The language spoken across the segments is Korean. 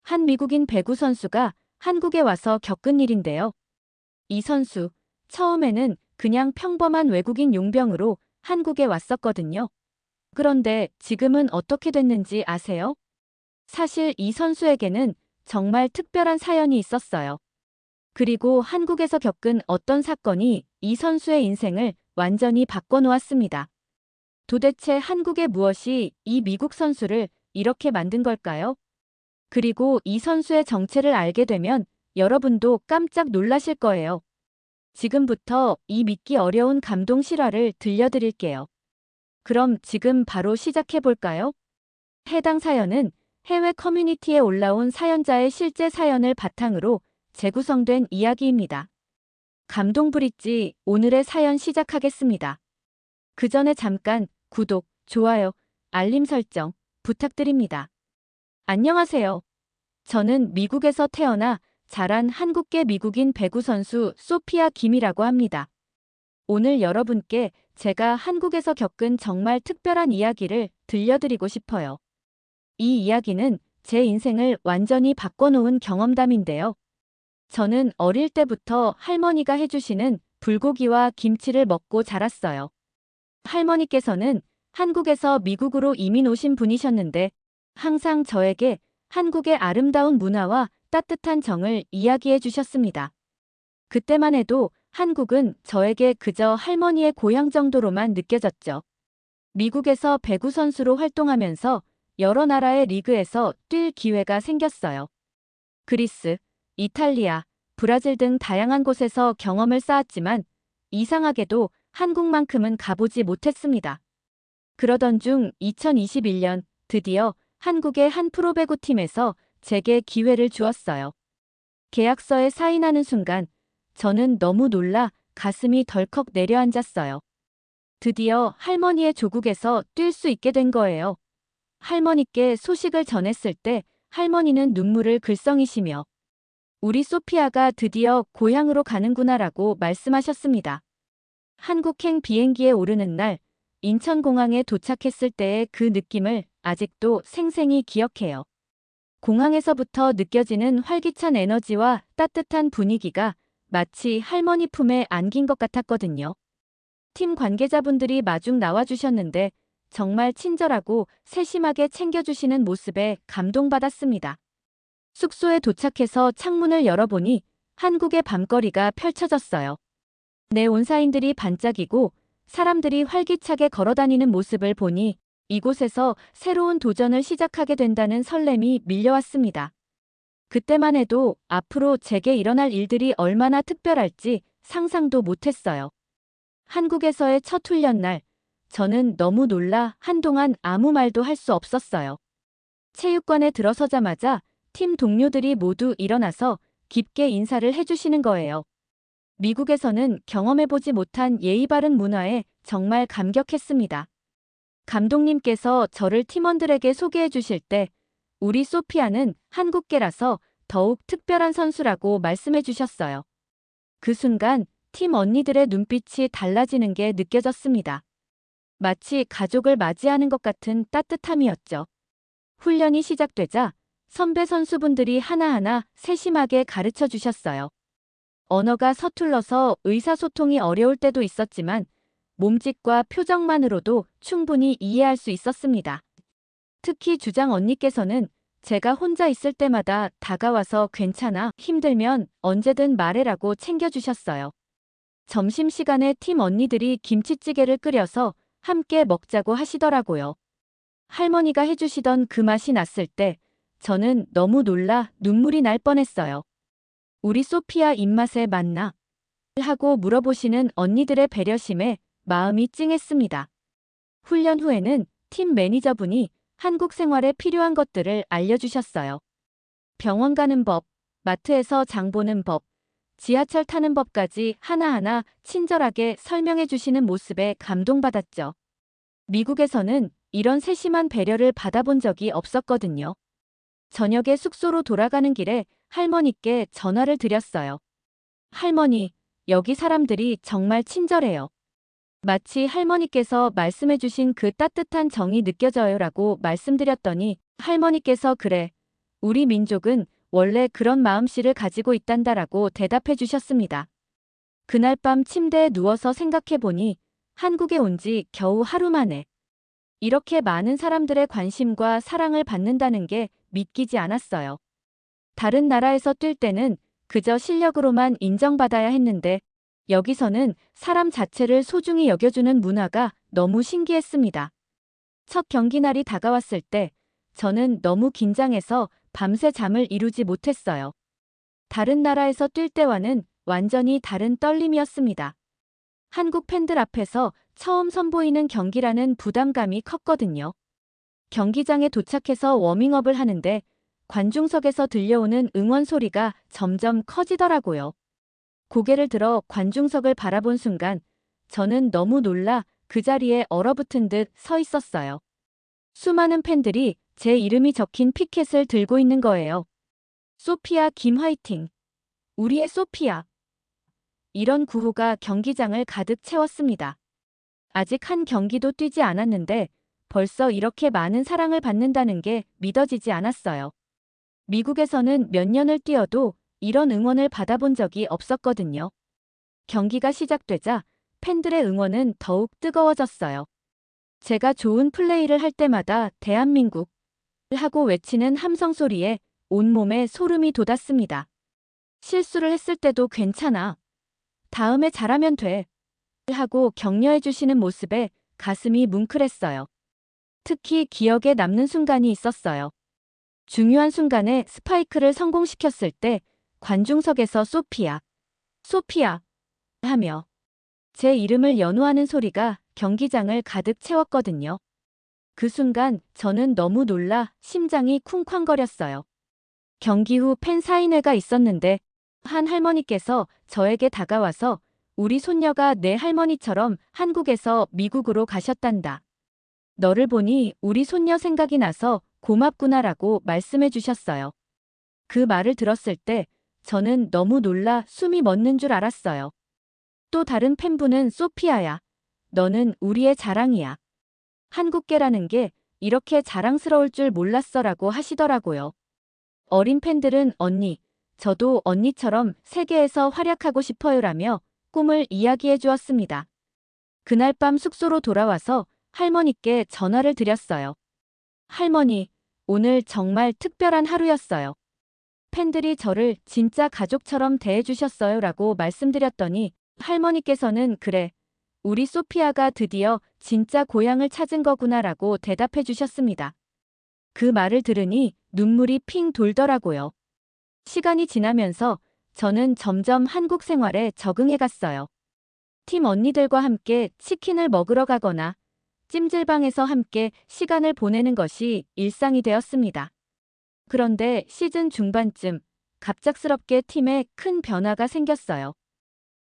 한 미국인 배구 선수가 한국에 와서 겪은 일인데요. 이 선수, 처음에는 그냥 평범한 외국인 용병으로 한국에 왔었거든요. 그런데 지금은 어떻게 됐는지 아세요? 사실 이 선수에게는 정말 특별한 사연이 있었어요. 그리고 한국에서 겪은 어떤 사건이 이 선수의 인생을 완전히 바꿔놓았습니다. 도대체 한국의 무엇이 이 미국 선수를 이렇게 만든 걸까요? 그리고 이 선수의 정체를 알게 되면 여러분도 깜짝 놀라실 거예요. 지금부터 이 믿기 어려운 감동 실화를 들려드릴게요. 그럼 지금 바로 시작해 볼까요? 해당 사연은 해외 커뮤니티에 올라온 사연자의 실제 사연을 바탕으로 재구성된 이야기입니다. 감동 브릿지, 오늘의 사연 시작하겠습니다. 그 전에 잠깐 구독, 좋아요, 알림 설정 부탁드립니다. 안녕하세요. 저는 미국에서 태어나 자란 한국계 미국인 배구 선수 소피아 김이라고 합니다. 오늘 여러분께 제가 한국에서 겪은 정말 특별한 이야기를 들려드리고 싶어요. 이 이야기는 제 인생을 완전히 바꿔놓은 경험담인데요. 저는 어릴 때부터 할머니가 해주시는 불고기와 김치를 먹고 자랐어요. 할머니께서는 한국에서 미국으로 이민 오신 분이셨는데 항상 저에게 한국의 아름다운 문화와 따뜻한 정을 이야기해 주셨습니다. 그때만 해도 한국은 저에게 그저 할머니의 고향 정도로만 느껴졌죠. 미국에서 배구 선수로 활동하면서 여러 나라의 리그에서 뛸 기회가 생겼어요. 그리스, 이탈리아, 브라질 등 다양한 곳에서 경험을 쌓았지만 이상하게도 한국만큼은 가보지 못했습니다. 그러던 중 2021년 드디어 한국의 한 프로배구 팀에서 제게 기회를 주었어요. 계약서에 사인하는 순간 저는 너무 놀라 가슴이 덜컥 내려앉았어요. 드디어 할머니의 조국에서 뛸 수 있게 된 거예요. 할머니께 소식을 전했을 때 할머니는 눈물을 글썽이시며 우리 소피아가 드디어 고향으로 가는구나라고 말씀하셨습니다. 한국행 비행기에 오르는 날 인천공항에 도착했을 때의 그 느낌을 아직도 생생히 기억해요. 공항에서부터 느껴지는 활기찬 에너지와 따뜻한 분위기가 마치 할머니 품에 안긴 것 같았거든요. 팀 관계자분들이 마중 나와주셨는데 정말 친절하고 세심하게 챙겨주시는 모습에 감동받았습니다. 숙소에 도착해서 창문을 열어보니 한국의 밤거리가 펼쳐졌어요. 네온사인들이 반짝이고 사람들이 활기차게 걸어다니는 모습을 보니 이곳에서 새로운 도전을 시작하게 된다는 설렘이 밀려왔습니다. 그때만 해도 앞으로 제게 일어날 일들이 얼마나 특별할지 상상도 못했어요. 한국에서의 첫 훈련 날, 저는 너무 놀라 한동안 아무 말도 할 수 없었어요. 체육관에 들어서자마자 팀 동료들이 모두 일어나서 깊게 인사를 해주시는 거예요. 미국에서는 경험해보지 못한 예의 바른 문화에 정말 감격했습니다. 감독님께서 저를 팀원들에게 소개해 주실 때 우리 소피아는 한국계라서 더욱 특별한 선수라고 말씀해 주셨어요. 그 순간 팀 언니들의 눈빛이 달라지는 게 느껴졌습니다. 마치 가족을 맞이하는 것 같은 따뜻함이었죠. 훈련이 시작되자 선배 선수분들이 하나하나 세심하게 가르쳐 주셨어요. 언어가 서툴러서 의사소통이 어려울 때도 있었지만 몸짓과 표정만으로도 충분히 이해할 수 있었습니다. 특히 주장 언니께서는 제가 혼자 있을 때마다 다가와서 괜찮아, 힘들면 언제든 말해라고 챙겨주셨어요. 점심시간에 팀 언니들이 김치찌개를 끓여서 함께 먹자고 하시더라고요. 할머니가 해주시던 그 맛이 났을 때 저는 너무 놀라 눈물이 날 뻔했어요. 우리 소피아 입맛에 맞나? 하고 물어보시는 언니들의 배려심에 마음이 찡했습니다. 훈련 후에는 팀 매니저분이 한국 생활에 필요한 것들을 알려주셨어요. 병원 가는 법, 마트에서 장 보는 법, 지하철 타는 법까지 하나하나 친절하게 설명해 주시는 모습에 감동받았죠. 미국에서는 이런 세심한 배려를 받아본 적이 없었거든요. 저녁에 숙소로 돌아가는 길에 할머니께 전화를 드렸어요. 할머니, 여기 사람들이 정말 친절해요. 마치 할머니께서 말씀해주신 그 따뜻한 정이 느껴져요라고 말씀드렸더니 할머니께서 그래, 우리 민족은 원래 그런 마음씨를 가지고 있단다라고 대답해 주셨습니다. 그날 밤 침대에 누워서 생각해 보니 한국에 온 지 겨우 하루 만에 이렇게 많은 사람들의 관심과 사랑을 받는다는 게 믿기지 않았어요. 다른 나라에서 뛸 때는 그저 실력으로만 인정받아야 했는데 여기서는 사람 자체를 소중히 여겨주는 문화가 너무 신기했습니다. 첫 경기 날이 다가왔을 때 저는 너무 긴장해서 밤새 잠을 이루지 못했어요. 다른 나라에서 뛸 때와는 완전히 다른 떨림이었습니다. 한국 팬들 앞에서 처음 선보이는 경기라는 부담감이 컸거든요. 경기장에 도착해서 워밍업을 하는데 관중석에서 들려오는 응원 소리가 점점 커지더라고요. 고개를 들어 관중석을 바라본 순간 저는 너무 놀라 그 자리에 얼어붙은 듯 서 있었어요. 수많은 팬들이 제 이름이 적힌 피켓을 들고 있는 거예요. 소피아 김 화이팅! 우리의 소피아! 이런 구호가 경기장을 가득 채웠습니다. 아직 한 경기도 뛰지 않았는데 벌써 이렇게 많은 사랑을 받는다는 게 믿어지지 않았어요. 미국에서는 몇 년을 뛰어도 이런 응원을 받아본 적이 없었거든요. 경기가 시작되자 팬들의 응원은 더욱 뜨거워졌어요. 제가 좋은 플레이를 할 때마다 대한민국 하고 외치는 함성 소리에 온몸에 소름이 돋았습니다. 실수를 했을 때도 괜찮아. 다음에 잘하면 돼. 하고 격려해 주시는 모습에 가슴이 뭉클했어요. 특히 기억에 남는 순간이 있었어요. 중요한 순간에 스파이크를 성공시켰을 때 관중석에서 소피아, 소피아 하며 제 이름을 연호하는 소리가 경기장을 가득 채웠거든요. 그 순간 저는 너무 놀라 심장이 쿵쾅거렸어요. 경기 후 팬 사인회가 있었는데 한 할머니께서 저에게 다가와서 우리 손녀가 내 할머니처럼 한국에서 미국으로 가셨단다. 너를 보니 우리 손녀 생각이 나서 고맙구나라고 말씀해 주셨어요. 그 말을 들었을 때 저는 너무 놀라 숨이 멎는 줄 알았어요. 또 다른 팬분은 소피아야. 너는 우리의 자랑이야. 한국계라는 게 이렇게 자랑스러울 줄 몰랐어라고 하시더라고요. 어린 팬들은 언니, 저도 언니처럼 세계에서 활약하고 싶어요라며 꿈을 이야기해 주었습니다. 그날 밤 숙소로 돌아와서 할머니께 전화를 드렸어요. 할머니, 오늘 정말 특별한 하루였어요. 팬들이 저를 진짜 가족처럼 대해주셨어요 라고 말씀드렸더니 할머니께서는 그래, 우리 소피아가 드디어 진짜 고향을 찾은 거구나 라고 대답해 주셨습니다. 그 말을 들으니 눈물이 핑 돌더라고요. 시간이 지나면서 저는 점점 한국 생활에 적응해 갔어요. 팀 언니들과 함께 치킨을 먹으러 가거나 찜질방에서 함께 시간을 보내는 것이 일상이 되었습니다. 그런데 시즌 중반쯤 갑작스럽게 팀에 큰 변화가 생겼어요.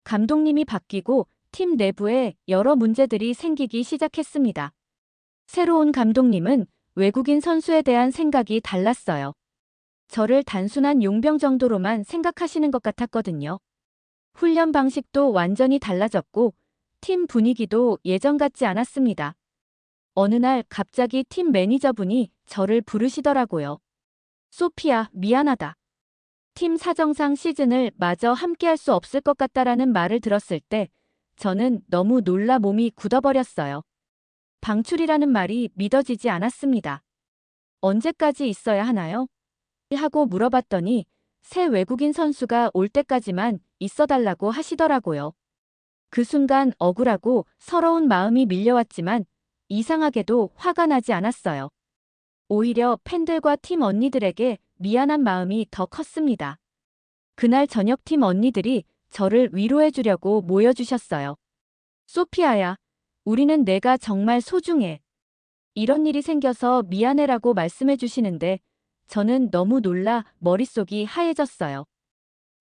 감독님이 바뀌고 팀 내부에 여러 문제들이 생기기 시작했습니다. 새로운 감독님은 외국인 선수에 대한 생각이 달랐어요. 저를 단순한 용병 정도로만 생각하시는 것 같았거든요. 훈련 방식도 완전히 달라졌고 팀 분위기도 예전 같지 않았습니다. 어느 날 갑자기 팀 매니저분이 저를 부르시더라고요. 소피아, 미안하다. 팀 사정상 시즌을 마저 함께할 수 없을 것 같다라는 말을 들었을 때 저는 너무 놀라 몸이 굳어버렸어요. 방출이라는 말이 믿어지지 않았습니다. 언제까지 있어야 하나요? 하고 물어봤더니 새 외국인 선수가 올 때까지만 있어달라고 하시더라고요. 그 순간 억울하고 서러운 마음이 밀려왔지만 이상하게도 화가 나지 않았어요. 오히려 팬들과 팀 언니들에게 미안한 마음이 더 컸습니다. 그날 저녁 팀 언니들이 저를 위로해 주려고 모여주셨어요. 소피아야, 우리는 내가 정말 소중해. 이런 일이 생겨서 미안해라고 말씀해 주시는데 저는 너무 놀라 머릿속이 하얘졌어요.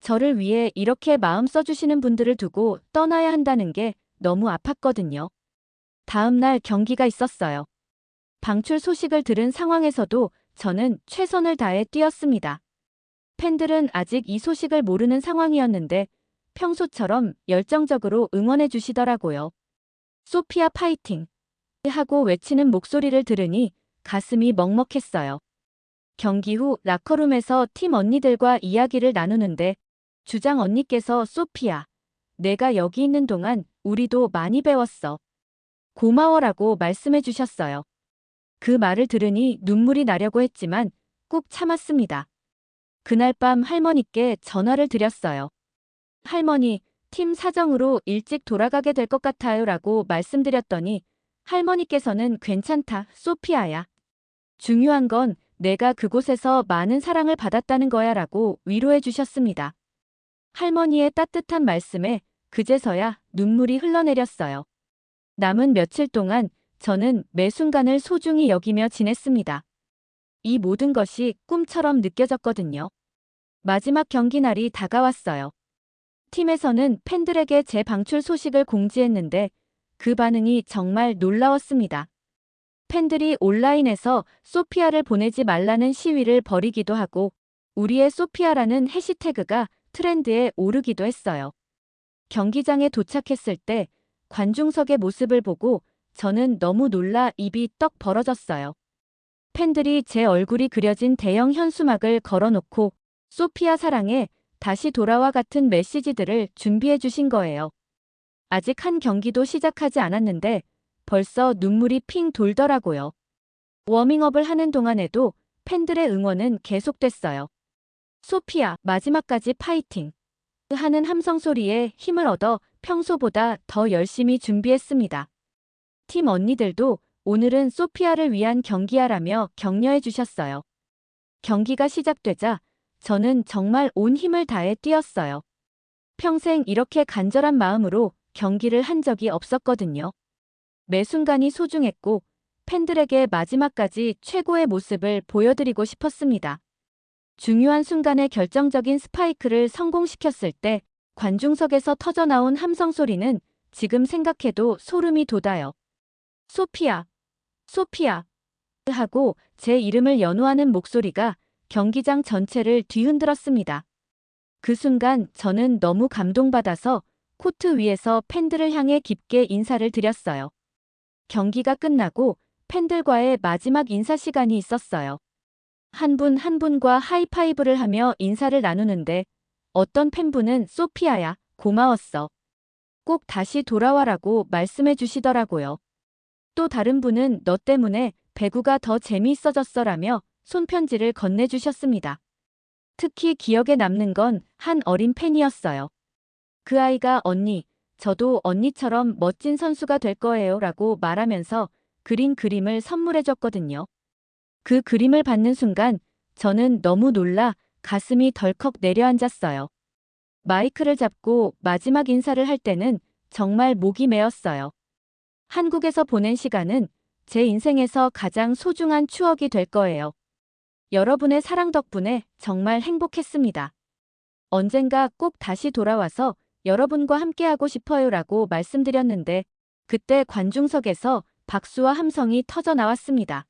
저를 위해 이렇게 마음 써주시는 분들을 두고 떠나야 한다는 게 너무 아팠거든요. 다음 날 경기가 있었어요. 방출 소식을 들은 상황에서도 저는 최선을 다해 뛰었습니다. 팬들은 아직 이 소식을 모르는 상황이었는데 평소처럼 열정적으로 응원해 주시더라고요. 소피아 파이팅! 하고 외치는 목소리를 들으니 가슴이 먹먹했어요. 경기 후 라커룸에서 팀 언니들과 이야기를 나누는데 주장 언니께서 소피야, 내가 여기 있는 동안 우리도 많이 배웠어. 고마워라고 말씀해 주셨어요. 그 말을 들으니 눈물이 나려고 했지만 꾹 참았습니다. 그날 밤 할머니께 전화를 드렸어요. 할머니, 팀 사정으로 일찍 돌아가게 될 것 같아요 라고 말씀드렸더니 할머니께서는 괜찮다, 소피아야. 중요한 건 내가 그곳에서 많은 사랑을 받았다는 거야 라고 위로해 주셨습니다. 할머니의 따뜻한 말씀에 그제서야 눈물이 흘러내렸어요. 남은 며칠 동안 저는 매 순간을 소중히 여기며 지냈습니다. 이 모든 것이 꿈처럼 느껴졌거든요. 마지막 경기 날이 다가왔어요. 팀에서는 팬들에게 제 방출 소식을 공지했는데 그 반응이 정말 놀라웠습니다. 팬들이 온라인에서 소피아를 보내지 말라는 시위를 벌이기도 하고 우리의 소피아라는 해시태그가 트렌드에 오르기도 했어요. 경기장에 도착했을 때 관중석의 모습을 보고 저는 너무 놀라 입이 떡 벌어졌어요. 팬들이 제 얼굴이 그려진 대형 현수막을 걸어놓고 소피아 사랑해 다시 돌아와 같은 메시지들을 준비해 주신 거예요. 아직 한 경기도 시작하지 않았는데 벌써 눈물이 핑 돌더라고요. 워밍업을 하는 동안에도 팬들의 응원은 계속됐어요. 소피아, 마지막까지 파이팅! 하는 함성 소리에 힘을 얻어 평소보다 더 열심히 준비했습니다. 팀 언니들도 오늘은 소피아를 위한 경기야라며 격려해 주셨어요. 경기가 시작되자 저는 정말 온 힘을 다해 뛰었어요. 평생 이렇게 간절한 마음으로 경기를 한 적이 없었거든요. 매 순간이 소중했고 팬들에게 마지막까지 최고의 모습을 보여드리고 싶었습니다. 중요한 순간에 결정적인 스파이크를 성공시켰을 때 관중석에서 터져나온 함성 소리는 지금 생각해도 소름이 돋아요. 소피아, 소피아 하고 제 이름을 연호하는 목소리가 경기장 전체를 뒤흔들었습니다. 그 순간 저는 너무 감동받아서 코트 위에서 팬들을 향해 깊게 인사를 드렸어요. 경기가 끝나고 팬들과의 마지막 인사 시간이 있었어요. 한 분 한 분과 하이파이브를 하며 인사를 나누는데 어떤 팬분은 소피아야, 고마웠어. 꼭 다시 돌아와라고 말씀해 주시더라고요. 또 다른 분은 너 때문에 배구가 더 재미있어졌어라며 손편지를 건네주셨습니다. 특히 기억에 남는 건 한 어린 팬이었어요. 그 아이가 언니, 저도 언니처럼 멋진 선수가 될 거예요 라고 말하면서 그린 그림을 선물해줬거든요. 그 그림을 받는 순간 저는 너무 놀라 가슴이 덜컥 내려앉았어요. 마이크를 잡고 마지막 인사를 할 때는 정말 목이 메었어요. 한국에서 보낸 시간은 제 인생에서 가장 소중한 추억이 될 거예요. 여러분의 사랑 덕분에 정말 행복했습니다. 언젠가 꼭 다시 돌아와서 여러분과 함께하고 싶어요 라고 말씀드렸는데 그때 관중석에서 박수와 함성이 터져 나왔습니다.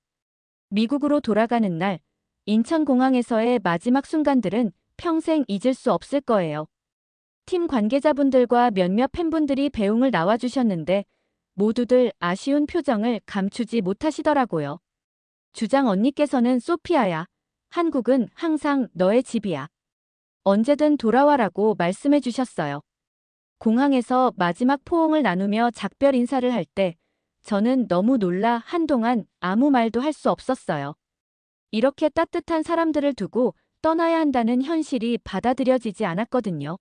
미국으로 돌아가는 날 인천공항에서의 마지막 순간들은 평생 잊을 수 없을 거예요. 팀 관계자분들과 몇몇 팬분들이 배웅을 나와주셨는데 모두들 아쉬운 표정을 감추지 못하시더라고요. 주장 언니께서는 소피아야, 한국은 항상 너의 집이야. 언제든 돌아와라고 말씀해 주셨어요. 공항에서 마지막 포옹을 나누며 작별 인사를 할 때 저는 너무 놀라 한동안 아무 말도 할 수 없었어요. 이렇게 따뜻한 사람들을 두고 떠나야 한다는 현실이 받아들여지지 않았거든요.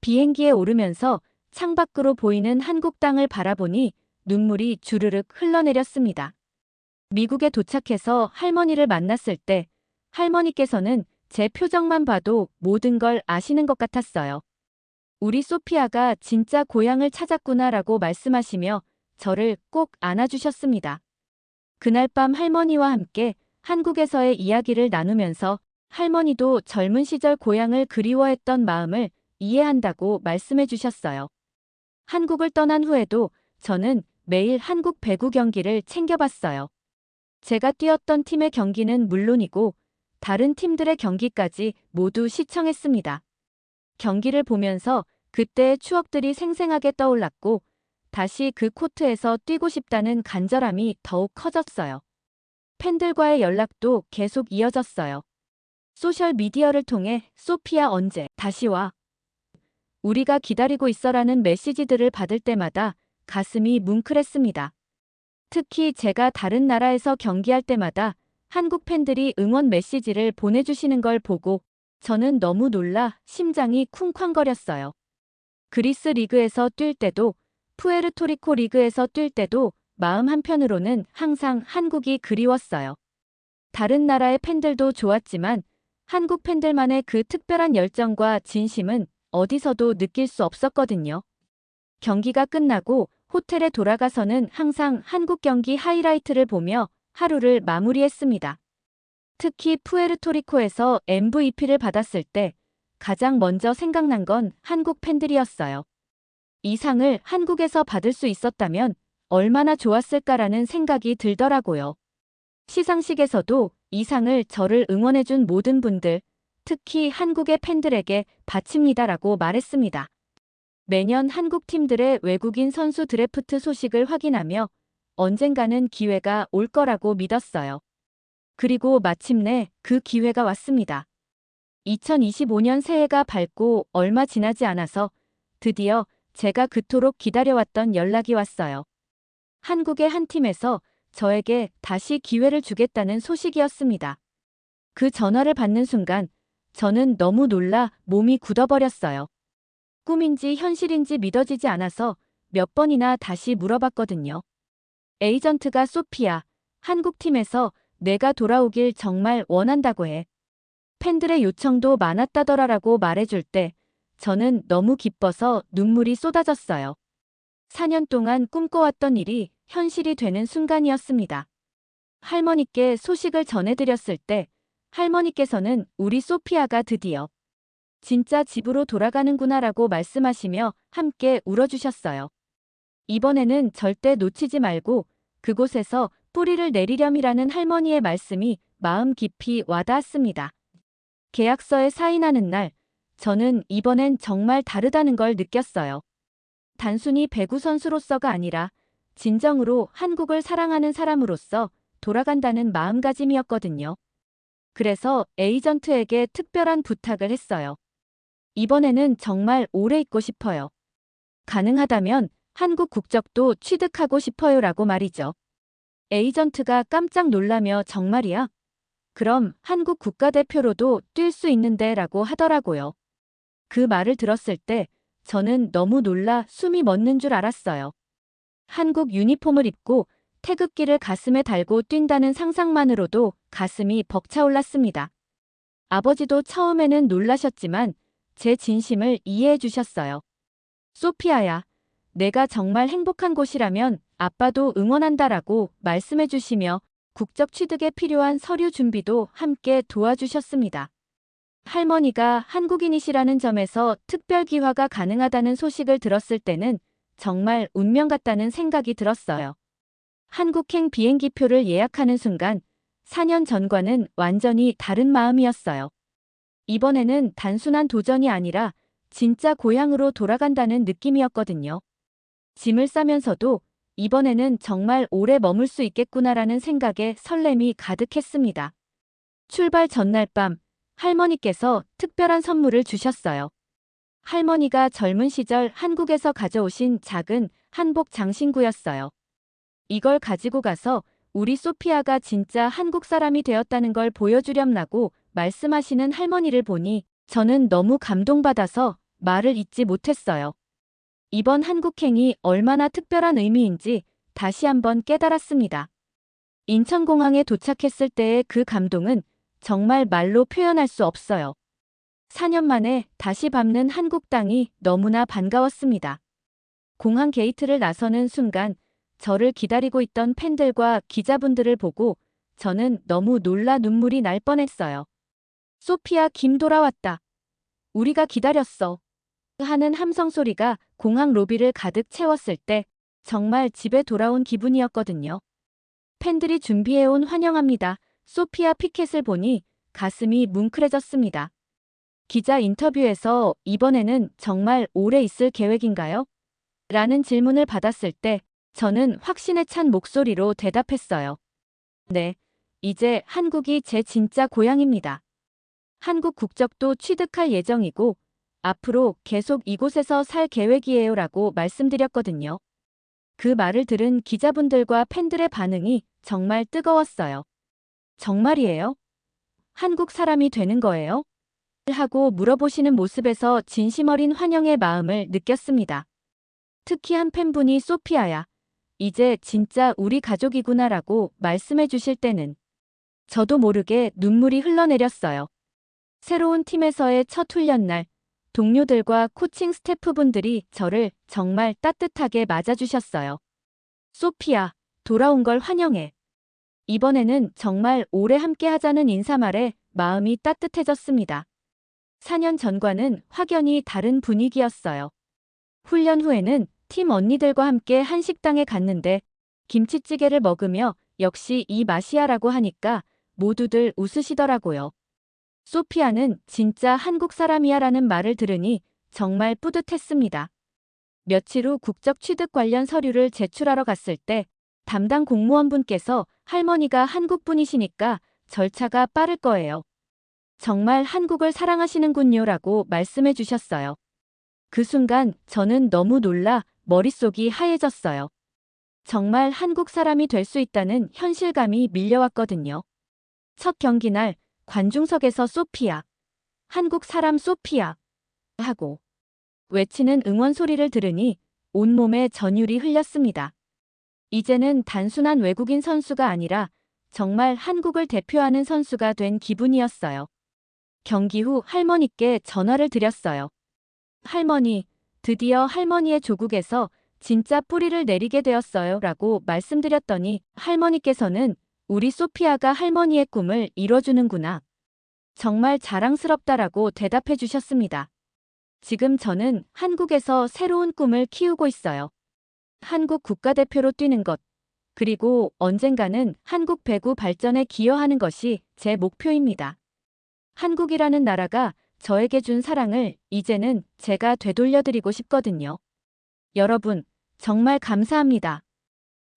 비행기에 오르면서 창밖으로 보이는 한국 땅을 바라보니 눈물이 주르륵 흘러내렸습니다. 미국에 도착해서 할머니를 만났을 때 할머니께서는 제 표정만 봐도 모든 걸 아시는 것 같았어요. 우리 소피아가 진짜 고향을 찾았구나라고 말씀하시며 저를 꼭 안아주셨습니다. 그날 밤 할머니와 함께 한국에서의 이야기를 나누면서 할머니도 젊은 시절 고향을 그리워했던 마음을 이해한다고 말씀해 주셨어요. 한국을 떠난 후에도 저는 매일 한국 배구 경기를 챙겨봤어요. 제가 뛰었던 팀의 경기는 물론이고 다른 팀들의 경기까지 모두 시청했습니다. 경기를 보면서 그때의 추억들이 생생하게 떠올랐고 다시 그 코트에서 뛰고 싶다는 간절함이 더욱 커졌어요. 팬들과의 연락도 계속 이어졌어요. 소셜미디어를 통해 소피아 언제 다시 와? 우리가 기다리고 있어라는 메시지들을 받을 때마다 가슴이 뭉클했습니다. 특히 제가 다른 나라에서 경기할 때마다 한국 팬들이 응원 메시지를 보내주시는 걸 보고 저는 너무 놀라 심장이 쿵쾅거렸어요. 그리스 리그에서 뛸 때도, 푸에르토리코 리그에서 뛸 때도 마음 한편으로는 항상 한국이 그리웠어요. 다른 나라의 팬들도 좋았지만 한국 팬들만의 그 특별한 열정과 진심은 어디서도 느낄 수 없었거든요. 경기가 끝나고 호텔에 돌아가서는 항상 한국 경기 하이라이트를 보며 하루를 마무리했습니다. 특히 푸에르토리코에서 MVP를 받았을 때 가장 먼저 생각난 건 한국 팬들이었어요. 이 상을 한국에서 받을 수 있었다면 얼마나 좋았을까라는 생각이 들더라고요. 시상식에서도 이 상을 저를 응원해준 모든 분들, 특히 한국의 팬들에게 바칩니다라고 말했습니다. 매년 한국 팀들의 외국인 선수 드래프트 소식을 확인하며 언젠가는 기회가 올 거라고 믿었어요. 그리고 마침내 그 기회가 왔습니다. 2025년 새해가 밝고 얼마 지나지 않아서 드디어 제가 그토록 기다려왔던 연락이 왔어요. 한국의 한 팀에서 저에게 다시 기회를 주겠다는 소식이었습니다. 그 전화를 받는 순간 저는 너무 놀라 몸이 굳어버렸어요. 꿈인지 현실인지 믿어지지 않아서 몇 번이나 다시 물어봤거든요. 에이전트가 소피아, 한국팀에서 내가 돌아오길 정말 원한다고 해. 팬들의 요청도 많았다더라라고 말해줄 때 저는 너무 기뻐서 눈물이 쏟아졌어요. 4년 동안 꿈꿔왔던 일이 현실이 되는 순간이었습니다. 할머니께 소식을 전해드렸을 때 할머니께서는 우리 소피아가 드디어 진짜 집으로 돌아가는구나라고 말씀하시며 함께 울어주셨어요. 이번에는 절대 놓치지 말고 그곳에서 뿌리를 내리렴이라는 할머니의 말씀이 마음 깊이 와닿았습니다. 계약서에 사인하는 날, 저는 이번엔 정말 다르다는 걸 느꼈어요. 단순히 배구 선수로서가 아니라 진정으로 한국을 사랑하는 사람으로서 돌아간다는 마음가짐이었거든요. 그래서 에이전트에게 특별한 부탁을 했어요. 이번에는 정말 오래 있고 싶어요. 가능하다면 한국 국적도 취득하고 싶어요라고 말이죠. 에이전트가 깜짝 놀라며 정말이야? 그럼 한국 국가대표로도 뛸 수 있는데 라고 하더라고요. 그 말을 들었을 때 저는 너무 놀라 숨이 멎는 줄 알았어요. 한국 유니폼을 입고 태극기를 가슴에 달고 뛴다는 상상만으로도 가슴이 벅차올랐습니다. 아버지도 처음에는 놀라셨지만 제 진심을 이해해 주셨어요. 소피아야, 내가 정말 행복한 곳이라면 아빠도 응원한다라고 말씀해 주시며 국적 취득에 필요한 서류 준비도 함께 도와주셨습니다. 할머니가 한국인이시라는 점에서 특별 귀화가 가능하다는 소식을 들었을 때는 정말 운명 같다는 생각이 들었어요. 한국행 비행기표를 예약하는 순간 4년 전과는 완전히 다른 마음이었어요. 이번에는 단순한 도전이 아니라 진짜 고향으로 돌아간다는 느낌이었거든요. 짐을 싸면서도 이번에는 정말 오래 머물 수 있겠구나라는 생각에 설렘이 가득했습니다. 출발 전날 밤 할머니께서 특별한 선물을 주셨어요. 할머니가 젊은 시절 한국에서 가져오신 작은 한복 장신구였어요. 이걸 가지고 가서 우리 소피아가 진짜 한국 사람이 되었다는 걸 보여주렴라고 말씀하시는 할머니를 보니 저는 너무 감동받아서 말을 잇지 못했어요. 이번 한국행이 얼마나 특별한 의미인지 다시 한번 깨달았습니다. 인천공항에 도착했을 때의 그 감동은 정말 말로 표현할 수 없어요. 4년 만에 다시 밟는 한국 땅이 너무나 반가웠습니다. 공항 게이트를 나서는 순간 저를 기다리고 있던 팬들과 기자분들을 보고 저는 너무 놀라 눈물이 날 뻔했어요. 소피아 김 돌아왔다. 우리가 기다렸어. 하는 함성 소리가 공항 로비를 가득 채웠을 때 정말 집에 돌아온 기분이었거든요. 팬들이 준비해온 환영합니다. 소피아 피켓을 보니 가슴이 뭉클해졌습니다. 기자 인터뷰에서 이번에는 정말 오래 있을 계획인가요? 라는 질문을 받았을 때 저는 확신에 찬 목소리로 대답했어요. 네, 이제 한국이 제 진짜 고향입니다. 한국 국적도 취득할 예정이고 앞으로 계속 이곳에서 살 계획이에요 라고 말씀드렸거든요. 그 말을 들은 기자분들과 팬들의 반응이 정말 뜨거웠어요. 정말이에요? 한국 사람이 되는 거예요? 하고 물어보시는 모습에서 진심 어린 환영의 마음을 느꼈습니다. 특히 한 팬분이 소피아야, 이제 진짜 우리 가족이구나라고 말씀해 주실 때는 저도 모르게 눈물이 흘러내렸어요. 새로운 팀에서의 첫 훈련 날, 동료들과 코칭 스태프분들이 저를 정말 따뜻하게 맞아주셨어요. 소피아, 돌아온 걸 환영해. 이번에는 정말 오래 함께 하자는 인사말에 마음이 따뜻해졌습니다. 4년 전과는 확연히 다른 분위기였어요. 훈련 후에는 팀 언니들과 함께 한식당에 갔는데 김치찌개를 먹으며 역시 이 맛이야라고 하니까 모두들 웃으시더라고요. 소피아는 진짜 한국 사람이야라는 말을 들으니 정말 뿌듯했습니다. 며칠 후 국적 취득 관련 서류를 제출하러 갔을 때 담당 공무원분께서 할머니가 한국 분이시니까 절차가 빠를 거예요. 정말 한국을 사랑하시는군요라고 말씀해 주셨어요. 그 순간 저는 너무 놀라 머릿속이 하얘졌어요. 정말 한국 사람이 될 수 있다는 현실감이 밀려왔거든요. 첫 경기 날 관중석에서 소피아, 한국 사람 소피아 하고 외치는 응원 소리를 들으니 온몸에 전율이 흘렸습니다. 이제는 단순한 외국인 선수가 아니라 정말 한국을 대표하는 선수가 된 기분이었어요. 경기 후 할머니께 전화를 드렸어요. 할머니, 드디어 할머니의 조국에서 진짜 뿌리를 내리게 되었어요 라고 말씀드렸더니 할머니께서는 우리 소피아가 할머니의 꿈을 이뤄주는구나. 정말 자랑스럽다라고 대답해 주셨습니다. 지금 저는 한국에서 새로운 꿈을 키우고 있어요. 한국 국가대표로 뛰는 것, 그리고 언젠가는 한국 배구 발전에 기여하는 것이 제 목표입니다. 한국이라는 나라가 저에게 준 사랑을 이제는 제가 되돌려드리고 싶거든요. 여러분, 정말 감사합니다.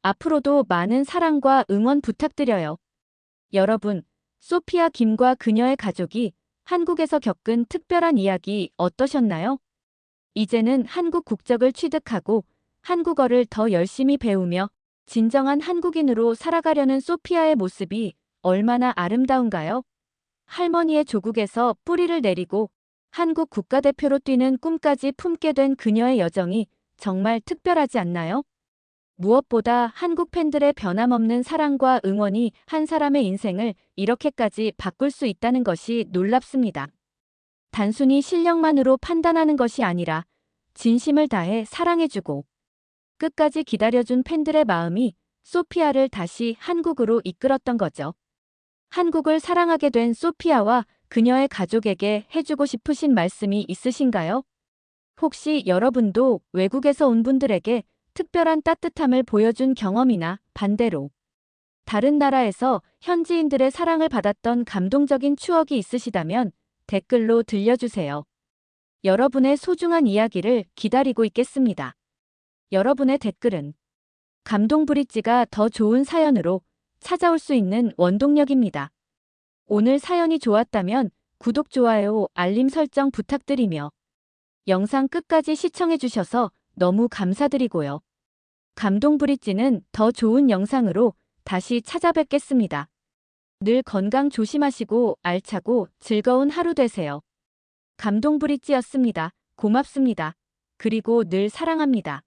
앞으로도 많은 사랑과 응원 부탁드려요. 여러분, 소피아 김과 그녀의 가족이 한국에서 겪은 특별한 이야기 어떠셨나요? 이제는 한국 국적을 취득하고 한국어를 더 열심히 배우며 진정한 한국인으로 살아가려는 소피아의 모습이 얼마나 아름다운가요? 할머니의 조국에서 뿌리를 내리고 한국 국가대표로 뛰는 꿈까지 품게 된 그녀의 여정이 정말 특별하지 않나요? 무엇보다 한국 팬들의 변함없는 사랑과 응원이 한 사람의 인생을 이렇게까지 바꿀 수 있다는 것이 놀랍습니다. 단순히 실력만으로 판단하는 것이 아니라 진심을 다해 사랑해주고 끝까지 기다려준 팬들의 마음이 소피아를 다시 한국으로 이끌었던 거죠. 한국을 사랑하게 된 소피아와 그녀의 가족에게 해주고 싶으신 말씀이 있으신가요? 혹시 여러분도 외국에서 온 분들에게 특별한 따뜻함을 보여준 경험이나 반대로 다른 나라에서 현지인들의 사랑을 받았던 감동적인 추억이 있으시다면 댓글로 들려주세요. 여러분의 소중한 이야기를 기다리고 있겠습니다. 여러분의 댓글은 감동 브릿지가 더 좋은 사연으로 찾아올 수 있는 원동력입니다. 오늘 사연이 좋았다면 구독, 좋아요, 알림 설정 부탁드리며 영상 끝까지 시청해주셔서 너무 감사드리고요. 감동 브릿지는 더 좋은 영상으로 다시 찾아뵙겠습니다. 늘 건강 조심하시고 알차고 즐거운 하루 되세요. 감동 브릿지였습니다. 고맙습니다. 그리고 늘 사랑합니다.